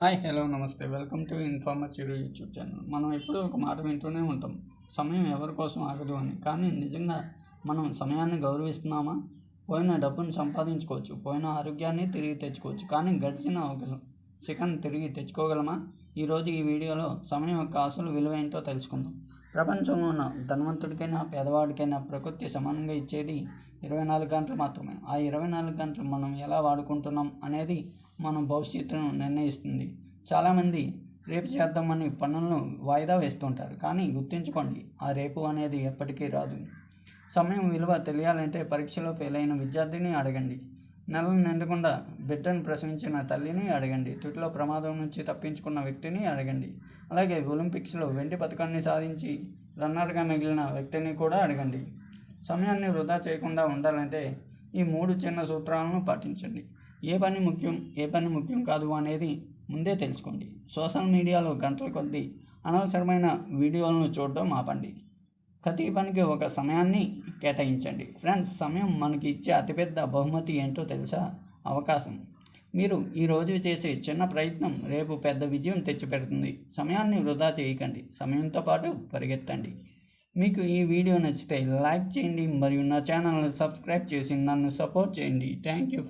Hi hello నమస్తే welcome to informer Chiru YouTube channel. మనం ఎప్పుడూ ఒక మాట వింటూనే ఉంటాం, సమయం ఎవరి కోసం ఆగదు అని. కానీ నిజంగా మనం సమయాన్ని గౌరవిస్తున్నామా? పోయిన డబ్బును సంపాదించుకోవచ్చు, పోయిన ఆరోగ్యాన్ని తిరిగి తెచ్చుకోవచ్చు, కానీ గడిచిన ఒక సెకండ్ తిరిగి తెచ్చుకోగలమా? ఈరోజు ఈ వీడియోలో సమయం యొక్క అసలు విలువ ఏంటో తెలుసుకుందాం. ప్రపంచంలో ఉన్న ధనవంతుడికైనా పేదవాడికైనా ప్రకృతి సమానంగా ఇచ్చేది 24 గంటలు మాత్రమే. ఆ 24 గంటలు మనం ఎలా వాడుకుంటున్నాం అనేది మన భవిష్యత్తును నిర్ణయిస్తుంది. చాలామంది రేపు చేద్దామని పనులను వాయిదా వేస్తుంటారు, కానీ గుర్తుంచుకోండి, ఆ రేపు అనేది ఎప్పటికీ రాదు. సమయం విలువ తెలియాలంటే పరీక్షలో ఫెయిల్ అయిన విద్యార్థిని అడగండి, నెలలు నిండకుండా బిడ్డను ప్రసవించిన తల్లిని అడగండి, తుటిలో ప్రమాదం నుంచి తప్పించుకున్న వ్యక్తిని అడగండి, అలాగే ఒలింపిక్స్లో వెండి పథకాన్ని సాధించి రన్నర్గా మిగిలిన వ్యక్తిని కూడా అడగండి. సమయాన్ని వృధా చేయకుండా ఉండాలంటే ఈ 3 చిన్న సూత్రాలను పాటించండి. ఏ పని ముఖ్యం కాదు అనేది ముందే తెలుసుకోండి. సోషల్ మీడియాలో గంటల కొద్దీ అనవసరమైన వీడియోలను చూడడం ఆపండి. ప్రతి పనికి ఒక సమయాన్ని కేటాయించండి. ఫ్రెండ్స్, సమయం మనకి ఇచ్చే అతిపెద్ద బహుమతి ఏంటో తెలుసా? అవకాశం. మీరు ఈరోజు చేసే చిన్న ప్రయత్నం రేపు పెద్ద విజయం తెచ్చిపెడుతుంది. సమయాన్ని వృధా చేయకండి, సమయంతో పాటు పరిగెత్తండి. మీకు ఈ వీడియో నచ్చితే లైక్ చేయండి మరియు నా ఛానల్ని సబ్స్క్రైబ్ చేసి నన్ను సపోర్ట్ చేయండి. Thank you.